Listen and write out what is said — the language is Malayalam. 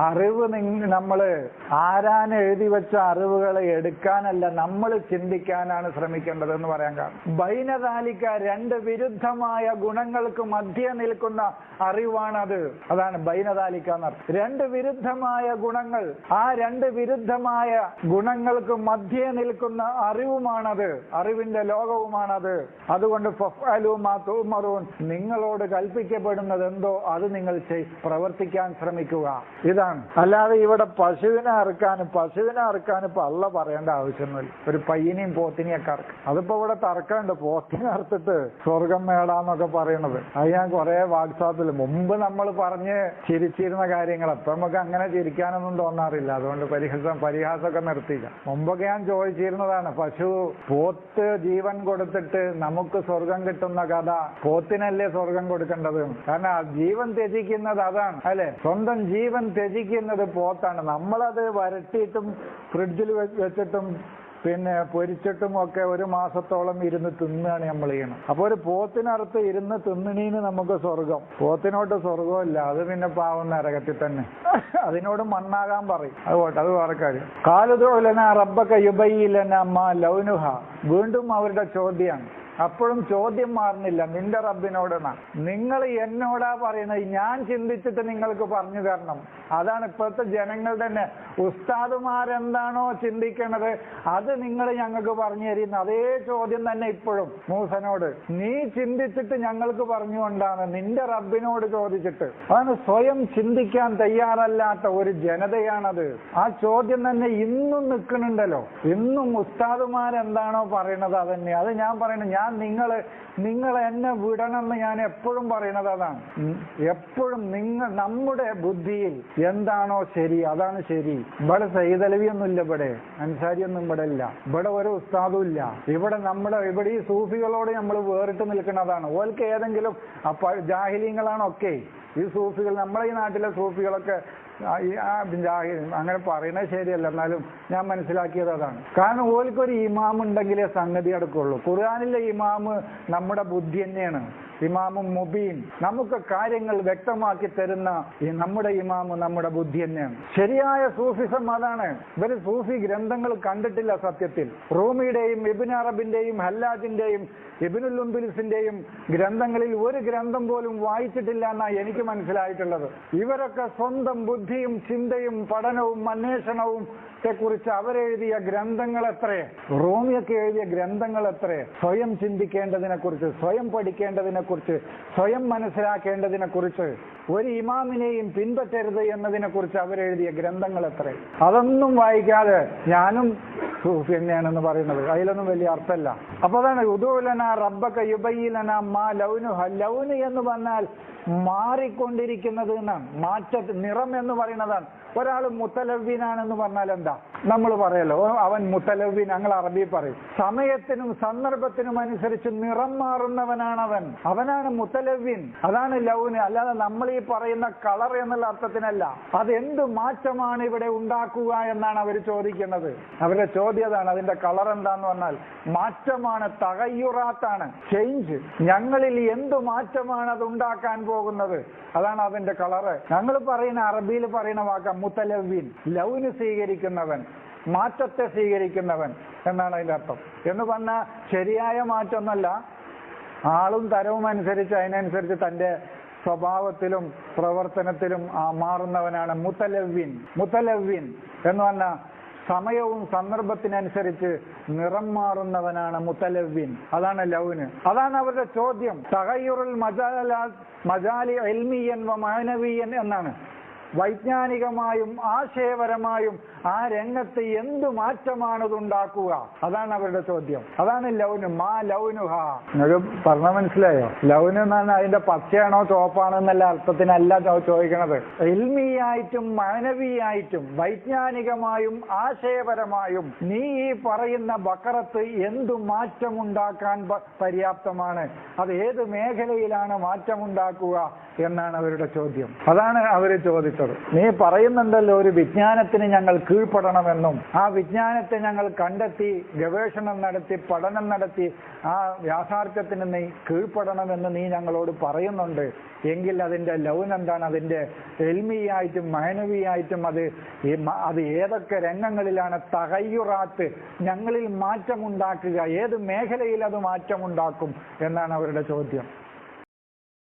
അറിവ് നമ്മള് ആരാൻ എഴുതി വെച്ച അറിവുകളെ എടുക്കാനല്ല, നമ്മൾ ചിന്തിക്കാനാണ് ശ്രമിക്കേണ്ടത് എന്ന് പറയാൻ കാരണം ബൈനദാലിക, രണ്ട് വിരുദ്ധമായ ഗുണങ്ങൾക്ക് മധ്യേ നിൽക്കുന്ന അറിവാണത്. അതാണ് ബൈനദാലിക എന്നർത്ഥം. രണ്ട് വിരുദ്ധമായ ഗുണങ്ങൾ, ആ രണ്ട് വിരുദ്ധമായ ഗുണങ്ങൾക്ക് മധ്യേ നിൽക്കുന്ന അറിവുമാണത്, അറിവിന്റെ ലോകവുമാണത്. അതുകൊണ്ട് ഫഫ്അലൂ മാ തുഅ്മറൂൻ, നിങ്ങളോട് കൽപ്പിക്കപ്പെടുന്നത് എന്തോ അത് നിങ്ങൾ പ്രവർത്തിക്കാൻ ശ്രമിക്കുക. ഇതാണ്. അല്ലാതെ ഇവിടെ പശുവിനെ അറുക്കാനും ഇപ്പൊ അള്ള പറയേണ്ട ആവശ്യമൊന്നുമില്ല. ഒരു പയ്യനെയും പോത്തിനെയും ഒക്കെ അറക്കും. അതിപ്പോ ഇവിടെ തർക്കമുണ്ട്, പോത്തിനെ അറുത്തിട്ട് സ്വർഗം നേടാന്നൊക്കെ പറയണത്. അത് ഞാൻ കുറെ വാട്സാപ്പിൽ മുമ്പ് നമ്മൾ പറഞ്ഞ് ചിരിച്ചിരുന്ന കാര്യങ്ങൾ. അപ്പൊ നമുക്ക് അങ്ങനെ ചിരിക്കാനൊന്നും തോന്നാറില്ല. അതുകൊണ്ട് പരിഹാസമൊക്കെ നിർത്തിയില്ല. മുമ്പൊക്കെ ഞാൻ ചോദിച്ചിരുന്നതാണ്, പോത്ത് ജീവൻ കൊടുത്തിട്ട് നമുക്ക് സ്വർഗം കിട്ടുന്ന കഥ, പോത്തിനല്ലേ സ്വർഗം കൊടുക്കേണ്ടത്? കാരണം ജീവൻ ത്യജിക്കുന്നത് അതാണ് അല്ലെ, സ്വന്തം ജീവൻ ത്യജിക്കുന്നത് പോത്താണ്. നമ്മളത് വരട്ടിയിട്ടും ഫ്രിഡ്ജിൽ വെച്ചിട്ടും പിന്നെ പൊരിച്ചിട്ടും ഒക്കെ ഒരു മാസത്തോളം ഇരുന്ന് തിന്നാണ് നമ്മൾ ചെയ്യണം. അപ്പൊ ഒരു പോത്തിനറുത്ത് ഇരുന്ന് തിന്നണീന് നമുക്ക് സ്വർഗം, പോത്തിനോട്ട് സ്വർഗമില്ല. അത് പിന്നെ പാവം നരകത്തിൽ തന്നെ, അതിനോട് മണ്ണാകാൻ പറയും. അതുപോട്ടെ, അത് വേറെ കാര്യം. ഖാലുദുലന റബ്ബക യുബയ്യിലന മാ ലൗനുഹ, വീണ്ടും അവരുടെ ചോദ്യമാണ്. അപ്പോഴും ചോദ്യം മാറുന്നില്ല. നിന്റെ റബ്ബിനോടാണ്. നിങ്ങൾ എന്നോടാ പറയുന്നത്, ഞാൻ ചിന്തിച്ചിട്ട് നിങ്ങൾക്ക് പറഞ്ഞു തരണം. അതാണ് ഇപ്പോഴത്തെ ജനങ്ങളുടെ തന്നെ. ഉസ്താദുമാരെന്താണോ ചിന്തിക്കണത് അത് നിങ്ങൾ ഞങ്ങൾക്ക് പറഞ്ഞു തരുന്ന അതേ ചോദ്യം തന്നെ ഇപ്പോഴും മൂസനോട്. നീ ചിന്തിച്ചിട്ട് ഞങ്ങൾക്ക് പറഞ്ഞുകൊണ്ടാണ്, നിന്റെ റബ്ബിനോട് ചോദിച്ചിട്ട്. അതാണ് സ്വയം ചിന്തിക്കാൻ തയ്യാറല്ലാത്ത ഒരു ജനതയാണത്. ആ ചോദ്യം തന്നെ ഇന്നും നിൽക്കുന്നുണ്ടല്ലോ. ഇന്നും ഉസ്താദുമാരെന്താണോ പറയണത് അതന്നെ. അത് ഞാൻ പറയണത്, നിങ്ങൾ എന്നെ വിടണമെന്ന് ഞാൻ എപ്പോഴും പറയുന്നത് അതാണ്. എപ്പോഴും നമ്മുടെ ബുദ്ധിയിൽ എന്താണോ ശരി അതാണ് ശരി. ഇവിടെ സയ്യിദലവിയൊന്നും ഇല്ല, ഇവിടെ അൻസാരിയൊന്നും ഇവിടെ ഇല്ല, ഇവിടെ ഒരു ഉസ്താദും ഇല്ല. ഇവിടെ ഈ സൂഫികളോട് നമ്മൾ വേറിട്ട് നിൽക്കുന്നതാണ്. ഓൽക്ക് ഏതെങ്കിലും ജാഹിലീങ്ങളാണൊക്കെ ഈ സൂഫികൾ. നമ്മളെ ഈ നാട്ടിലെ സൂഫികളൊക്കെ അങ്ങനെ പറയുന്നത് ശരിയല്ല, എന്നാലും ഞാൻ മനസ്സിലാക്കിയത് അതാണ്. കാരണം ഓൽക്കൊരു ഇമാം ഉണ്ടെങ്കിലേ സംഗതി നടക്കുള്ളൂ. ഖുർആനിലെ ഇമാമ് നമ്മുടെ ബുദ്ധി തന്നെയാണ്. ഇമാമും മുബീൻ, നമുക്ക് കാര്യങ്ങൾ വ്യക്തമാക്കി തരുന്ന നമ്മുടെ ഇമാമ് നമ്മുടെ ബുദ്ധി തന്നെയാണ്. ശരിയായ സൂഫിസം അതാണ്. ഇവര് സൂഫി ഗ്രന്ഥങ്ങൾ കണ്ടിട്ടില്ല സത്യത്തിൽ. റൂമിയുടെയും ഇബ്നു അറബിന്റെയും ഹല്ലാജിന്റെയും ഇബ്നുൽ ഉംബിലിസിന്റെയും ഗ്രന്ഥങ്ങളിൽ ഒരു ഗ്രന്ഥം പോലും വായിച്ചിട്ടില്ല എന്നാണ് എനിക്ക് മനസ്സിലായിട്ടുള്ളത്. ഇവരൊക്കെ സ്വന്തം ബുദ്ധിയും ചിന്തയും പഠനവും അന്വേഷണവും കുറിച്ച് അവരെഴുതിയ ഗ്രന്ഥങ്ങൾ എത്രേ, റൂമിയൊക്കെ എഴുതിയ ഗ്രന്ഥങ്ങൾ എത്രേ. സ്വയം ചിന്തിക്കേണ്ടതിനെ കുറിച്ച്, സ്വയം പഠിക്കേണ്ടതിനെ കുറിച്ച്, സ്വയം മനസ്സിലാക്കേണ്ടതിനെ കുറിച്ച്, ഒരു ഇമാമിനെയും പിൻപറ്റരുത് എന്നതിനെ കുറിച്ച് അവരെഴുതിയ ഗ്രന്ഥങ്ങൾ എത്രേ. അതൊന്നും വായിക്കാതെ ഞാനും സൂഫി തന്നെയാണെന്ന് പറയുന്നത് അതിലൊന്നും വലിയ അർത്ഥമല്ല. അപ്പൊ അതാണ് ഉദുലന റബ്ബക യുബയ്യിലന മാ ലൗനുഹ. ലൗന് എന്ന് പറഞ്ഞാൽ മാറിക്കൊണ്ടിരിക്കുന്നത് എന്നാണ്. നിറം എന്ന് പറയുന്നതാണ്. ഒരാൾ മുത്തലവ്വിനാണെന്ന് പറഞ്ഞാൽ എന്താ നമ്മൾ പറയല്ലോ, അവൻ മുത്തലവ്വിൻ, ഞങ്ങൾ അറബി പറയും. സമയത്തിനും സന്ദർഭത്തിനും അനുസരിച്ച് നിറം മാറുന്നവനാണവൻ, അവനാണ് മുത്തലവ്വിൻ. അതാണ് ലൗന്. അല്ലാതെ നമ്മൾ ഈ പറയുന്ന കളർ എന്നുള്ള അർത്ഥത്തിനല്ല. അതെന്ത് മാറ്റമാണ് ഇവിടെ ഉണ്ടാക്കുക എന്നാണ് അവർ ചോദിക്കുന്നത്. അവരുടെ ചോദ്യം അതാണ്. അതിന്റെ കളർ എന്താന്ന് പറഞ്ഞാൽ മാറ്റമാണ്, തഗയ്യുറാത്താണ്, ചേഞ്ച്. ഞങ്ങളിൽ എന്ത് മാറ്റമാണ് അത് ഉണ്ടാക്കാൻ പോകുന്നത്, അതാണ് അതിന്റെ കളറ്. ഞങ്ങൾ പറയുന്ന അറബിയിൽ പറയുന്ന വാക്ക മുത്തലവ്വിൻ, ലൗന് സ്വീകരിക്കുന്നവൻ, മാറ്റത്തെ സ്വീകരിക്കുന്നവൻ എന്നാണ് അതിന്റെ അർത്ഥം. എന്ന് പറഞ്ഞാൽ ശരിയായ മാറ്റമൊന്നല്ല, ആളും തരവും അനുസരിച്ച് അതിനനുസരിച്ച് തന്റെ സ്വഭാവത്തിലും പ്രവർത്തനത്തിലും മാറുന്നവനാണ് മുത്തലവ്വിൻ. മുത്തലവ്വിൻ എന്ന് പറഞ്ഞാൽ സമയവും സന്ദർഭത്തിനനുസരിച്ച് നിറം മാറുന്നവനാണ് മുത്തലവ്വിൻ. അതാണ് ലൗന്. അതാണ് അവരുടെ ചോദ്യം. തഗയ്യുറുൽ മജാലി ഇൽമിയൻ വ മഅനവിയൻ എന്നാണ്. വൈജ്ഞാനികമായും ആശയപരമായും ആ രംഗത്ത് എന്ത് മാറ്റമാണ് ഉണ്ടാക്കുക, അതാണ് അവരുടെ ചോദ്യം. അതാണ് ലൗന്. മാ ലൗനുഹ. നിങ്ങൾക്ക് പറഞ്ഞ മനസ്സിലായോ? ലൗന് എന്ന് പറഞ്ഞാൽ അതിന്റെ പച്ചയാണോ ചോപ്പാണോ എന്നല്ല അർത്ഥത്തിനല്ല ചോദിക്കണത്. ഇൽമിയായിട്ടും മാനവിയായിട്ടും വൈജ്ഞാനികമായും ആശയപരമായും നീ ഈ പറയുന്ന ബക്കറത്ത് എന്തു മാറ്റമുണ്ടാക്കാൻ പര്യാപ്തമാണ്, അത് ഏത് മേഖലയിലാണ് മാറ്റമുണ്ടാക്കുക എന്നാണ് അവരുടെ ചോദ്യം. അതാണ് അവർ ചോദിച്ചത്. ചോദിച്ചത്. നീ പറയുന്നുണ്ടല്ലോ ഒരു വിജ്ഞാനത്തിന് ഞങ്ങൾ കീഴ്പ്പെടണമെന്നും, ആ വിജ്ഞാനത്തെ ഞങ്ങൾ കണ്ടെത്തി ഗവേഷണം നടത്തി പഠനം നടത്തി ആ യാഥാർത്ഥ്യത്തിന് നീ കീഴ്പ്പെടണമെന്ന് നീ ഞങ്ങളോട് പറയുന്നുണ്ട്. എങ്കിൽ അതിന്റെ ലൗൻ എന്താണ്? അതിന്റെ എൽമിയായിട്ടും മഹനവിയായിട്ടും അത് ഏതൊക്കെ രംഗങ്ങളിലാണ് തഗയ്യുറാത്ത്, ഞങ്ങളിൽ മാറ്റമുണ്ടാക്കുക, ഏത് മേഖലയിൽ അത് മാറ്റമുണ്ടാക്കും എന്നാണ് അവരുടെ ചോദ്യം.